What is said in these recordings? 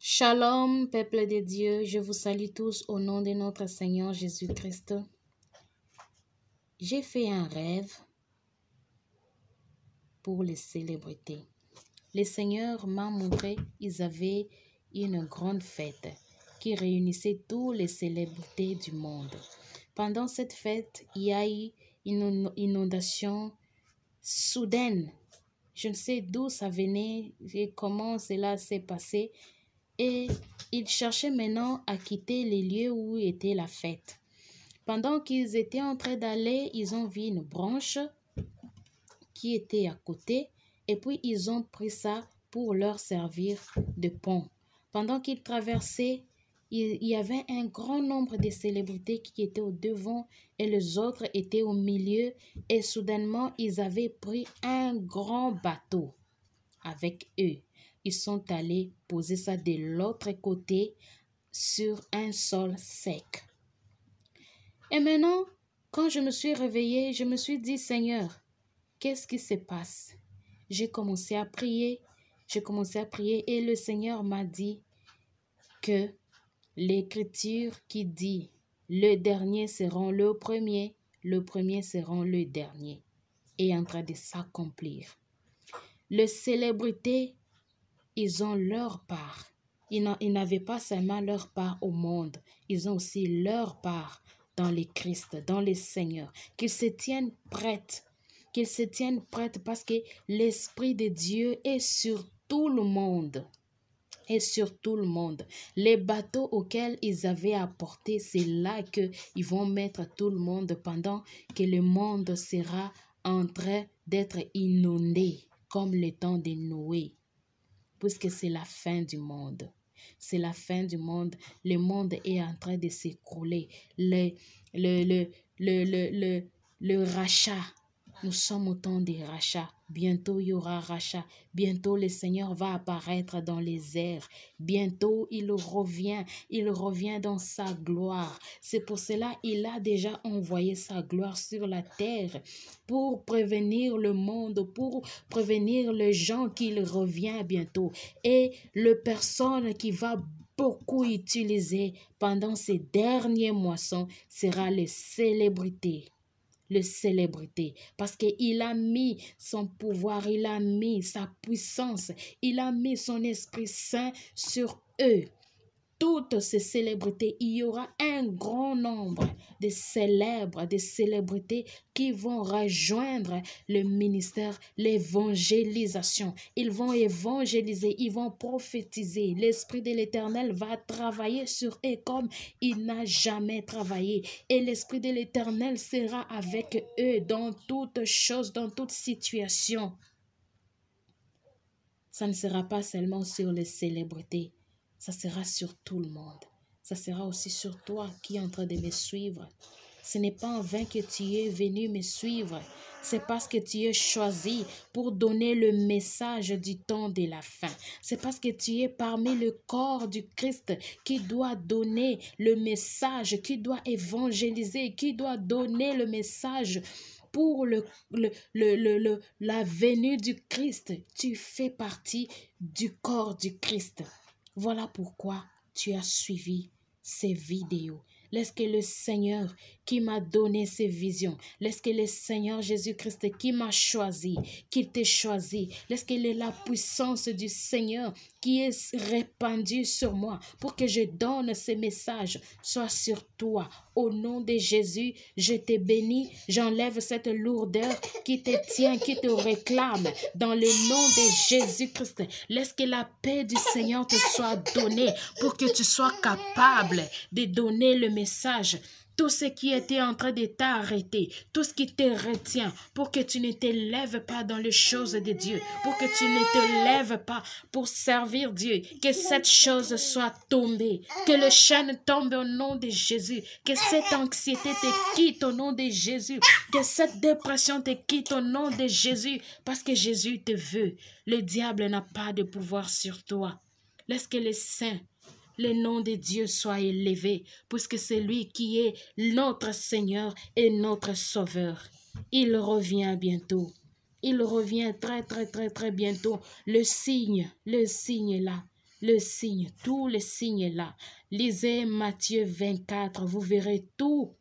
Shalom, peuple de Dieu, je vous salue tous au nom de notre Seigneur Jésus-Christ. J'ai fait un rêve pour les célébrités. Le Seigneur m'a montré qu'ils avaient une grande fête qui réunissait toutes les célébrités du monde. Pendant cette fête, il y a eu une inondation soudaine. Je ne sais d'où ça venait et comment cela s'est passé. Et ils cherchaient maintenant à quitter les lieux où était la fête. Pendant qu'ils étaient en train d'aller, ils ont vu une branche qui était à côté et puis ils ont pris ça pour leur servir de pont. Pendant qu'ils traversaient, il y avait un grand nombre de célébrités qui étaient au devant et les autres étaient au milieu et soudainement ils avaient pris un grand bateau avec eux. Ils sont allés poser ça de l'autre côté sur un sol sec. Et maintenant, quand je me suis réveillée, je me suis dit, Seigneur, qu'est-ce qui se passe? J'ai commencé à prier et le Seigneur m'a dit que l'écriture qui dit le dernier seront le premier seront le dernier est en train de s'accomplir. Les célébrités, ils ont leur part. Ils n'avaient pas seulement leur part au monde, ils ont aussi leur part dans le Christ, dans le Seigneur. Qu'ils se tiennent prêtes, parce que l'Esprit de Dieu est sur tout le monde. Et sur tout le monde. Les bateaux auxquels ils avaient apporté, c'est là qu'ils vont mettre tout le monde pendant que le monde sera en train d'être inondé, comme le temps de Noé. Puisque c'est la fin du monde. C'est la fin du monde. Le monde est en train de s'écrouler. Le rachat. Nous sommes au temps des rachats. Bientôt, il y aura rachat. Bientôt, le Seigneur va apparaître dans les airs. Bientôt, il revient. Il revient dans sa gloire. C'est pour cela qu'il a déjà envoyé sa gloire sur la terre pour prévenir le monde, pour prévenir les gens qu'il revient bientôt. Et la personne qui va beaucoup utiliser pendant ces derniers moissons sera les célébrités. Parce qu'il a mis son pouvoir, il a mis sa puissance, il a mis son Esprit Saint sur eux. Toutes ces célébrités, il y aura un grand nombre de célèbres, de célébrités qui vont rejoindre le ministère, l'évangélisation. Ils vont évangéliser, ils vont prophétiser. L'Esprit de l'Éternel va travailler sur eux comme il n'a jamais travaillé. Et l'Esprit de l'Éternel sera avec eux dans toutes choses, dans toute situation. Ça ne sera pas seulement sur les célébrités. Ça sera sur tout le monde. Ça sera aussi sur toi qui est en train de me suivre. Ce n'est pas en vain que tu es venu me suivre. C'est parce que tu es choisi pour donner le message du temps de la fin. C'est parce que tu es parmi le corps du Christ qui doit donner le message, qui doit évangéliser, qui doit donner le message pour la venue du Christ. Tu fais partie du corps du Christ. Voilà pourquoi tu as suivi ces vidéos. Laisse que le Seigneur qui m'a donné ces visions, laisse que le Seigneur Jésus-Christ qui m'a choisi, qu'il t'ait choisi, laisse que la puissance du Seigneur qui est répandue sur moi pour que je donne ces messages soit sur toi. Au nom de Jésus, je te bénis, j'enlève cette lourdeur qui te tient, qui te réclame dans le nom de Jésus-Christ. Laisse que la paix du Seigneur te soit donnée pour que tu sois capable de donner le message. Tout ce qui était en train de t'arrêter, tout ce qui te retient pour que tu ne te lèves pas dans les choses de Dieu, pour que tu ne te lèves pas pour servir Dieu, que cette chose soit tombée, que le chaîne tombe au nom de Jésus, que cette anxiété te quitte au nom de Jésus, que cette dépression te quitte au nom de Jésus, parce que Jésus te veut. Le diable n'a pas de pouvoir sur toi. Laisse que les saints, le nom de Dieu soit élevé, puisque c'est lui qui est notre Seigneur et notre Sauveur. Il revient bientôt. Il revient très bientôt. Le signe est là. le signe, tous les signes là. Lisez Matthieu 24, vous verrez tout.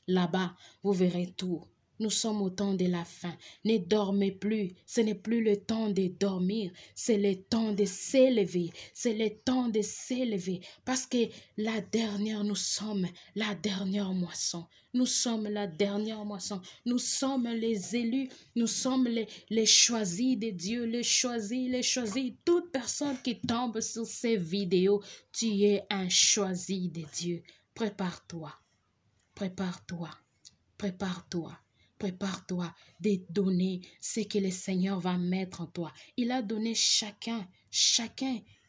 Là-bas, vous verrez tout. Nous sommes au temps de la fin. Ne dormez plus. Ce n'est plus le temps de dormir. C'est le temps de s'élever. C'est le temps de s'élever. Parce que nous sommes la dernière moisson. Nous sommes la dernière moisson. Nous sommes les élus. Nous sommes les choisis de Dieu. Les choisis. Toute personne qui tombe sur ces vidéos, tu es un choisi de Dieu. Prépare-toi. Prépare-toi. Prépare-toi. Prépare-toi de donner ce que le Seigneur va mettre en toi. Il a donné chacun,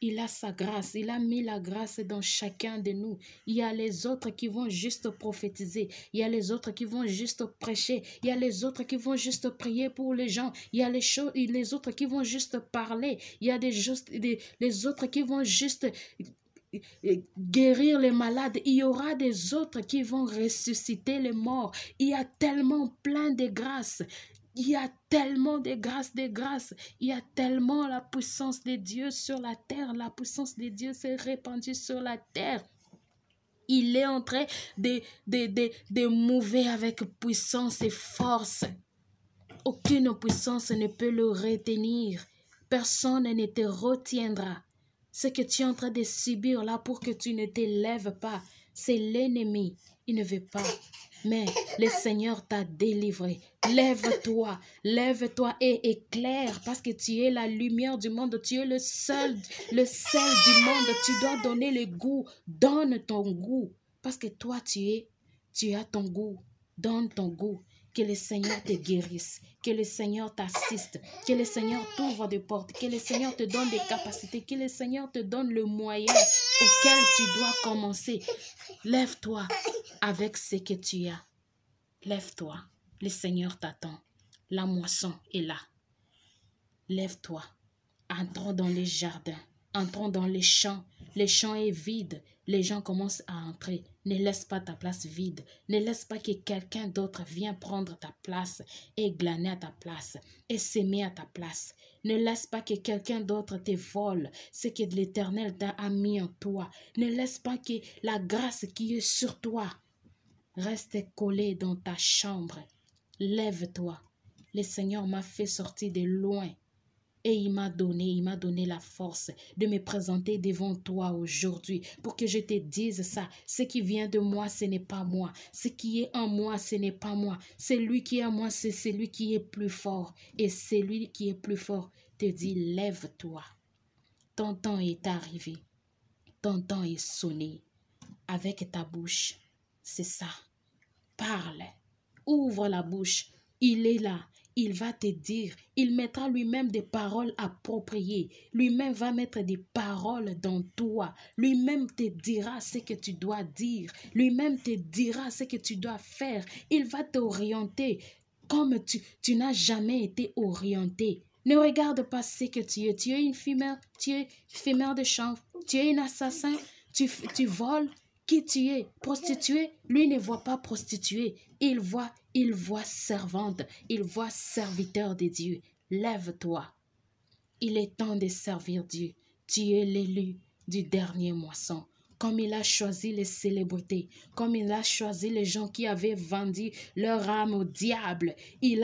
il a sa grâce. Il a mis la grâce dans chacun de nous. Il y a les autres qui vont juste prophétiser. Il y a les autres qui vont juste prêcher. Il y a les autres qui vont juste prier pour les gens. Il y a les autres qui vont juste parler. Il y a les autres qui vont juste guérir les malades. Il y aura des autres qui vont ressusciter les morts. Il y a tellement plein de grâces. Il y a tellement de grâces, Il y a tellement la puissance de Dieu sur la terre. La puissance de Dieu s'est répandue sur la terre. Il est en train de mouver avec puissance et force. Aucune puissance ne peut le retenir. Personne ne te retiendra. Ce que tu es en train de subir là pour que tu ne t'élèves pas, c'est l'ennemi. Il ne veut pas. Mais le Seigneur t'a délivré. Lève-toi et éclaire parce que tu es la lumière du monde. Tu es le sel du monde. Tu dois donner le goût. Donne ton goût. Parce que toi, tu as ton goût. Donne ton goût. Que le Seigneur te guérisse, que le Seigneur t'assiste, que le Seigneur t'ouvre des portes, que le Seigneur te donne des capacités, que le Seigneur te donne le moyen auquel tu dois commencer. Lève-toi avec ce que tu as. Lève-toi, le Seigneur t'attend. La moisson est là. Lève-toi. Entrons dans les jardins, entrons dans les champs. Les champs est vide. Les gens commencent à entrer. Ne laisse pas ta place vide. Ne laisse pas que quelqu'un d'autre vienne prendre ta place et glaner à ta place et s'aimer à ta place. Ne laisse pas que quelqu'un d'autre te vole ce que l'Éternel t'a mis en toi. Ne laisse pas que la grâce qui est sur toi reste collée dans ta chambre. Lève-toi. Le Seigneur m'a fait sortir de loin. Et il m'a donné la force de me présenter devant toi aujourd'hui pour que je te dise ça. Ce qui vient de moi, ce n'est pas moi. Ce qui est en moi, ce n'est pas moi. Celui qui est en moi, c'est celui qui est plus fort. Et celui qui est plus fort te dit, lève-toi. Ton temps est arrivé. Ton temps est sonné. Avec ta bouche, c'est ça. Parle. Ouvre la bouche. Il est là. Il va te dire, il mettra lui-même des paroles appropriées. Lui-même va mettre des paroles dans toi. Lui-même te dira ce que tu dois dire. Lui-même te dira ce que tu dois faire. Il va t'orienter comme tu n'as jamais été orienté. Ne regarde pas ce que tu es. Tu es une fumeur de chanvre. Tu es un assassin. Tu voles. Qui tu es? Prostituée? Lui ne voit pas prostituée. Il voit servante. Il voit serviteur de Dieu. Lève-toi. Il est temps de servir Dieu. Tu es l'élu du dernier moisson. Comme il a choisi les célébrités, comme il a choisi les gens qui avaient vendu leur âme au diable, il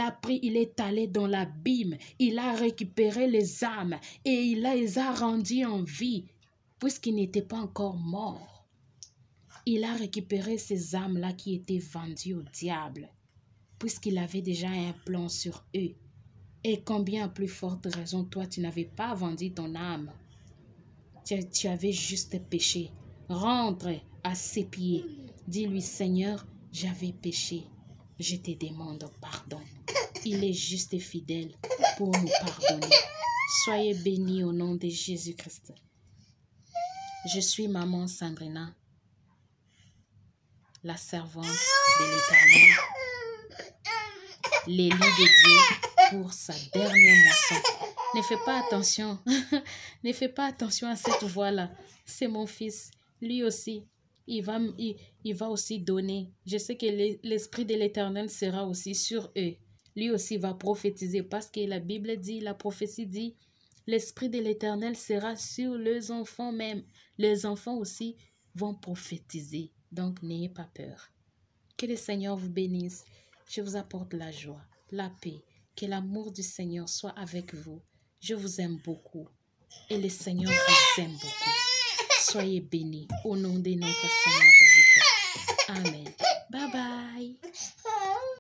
est allé dans l'abîme, il a récupéré les âmes et il les a rendues en vie, puisqu'ils n'étaient pas encore morts. Il a récupéré ces âmes-là qui étaient vendues au diable, puisqu'il avait déjà un plan sur eux. Et combien à plus forte raison, toi, tu n'avais pas vendu ton âme. Tu avais juste péché. Rentre à ses pieds. Dis-lui, Seigneur, j'avais péché. Je te demande pardon. Il est juste et fidèle pour nous pardonner. Soyez bénis au nom de Jésus-Christ. Je suis maman Sandrina, la servante de l'Éternel, l'élu de Dieu pour sa dernière moisson. Ne fais pas attention. Ne fais pas attention à cette voix-là. C'est mon fils. Lui aussi, il va aussi donner. Je sais que l'Esprit de l'Éternel sera aussi sur eux. Lui aussi va prophétiser parce que la Bible dit, la prophétie dit, L'Esprit de l'Éternel sera sur les enfants même. Les enfants aussi vont prophétiser. Donc, n'ayez pas peur. Que le Seigneur vous bénisse. Je vous apporte la joie, la paix. Que l'amour du Seigneur soit avec vous. Je vous aime beaucoup. Et le Seigneur vous aime beaucoup. Soyez bénis au nom de notre Seigneur Jésus-Christ. Amen. Bye bye.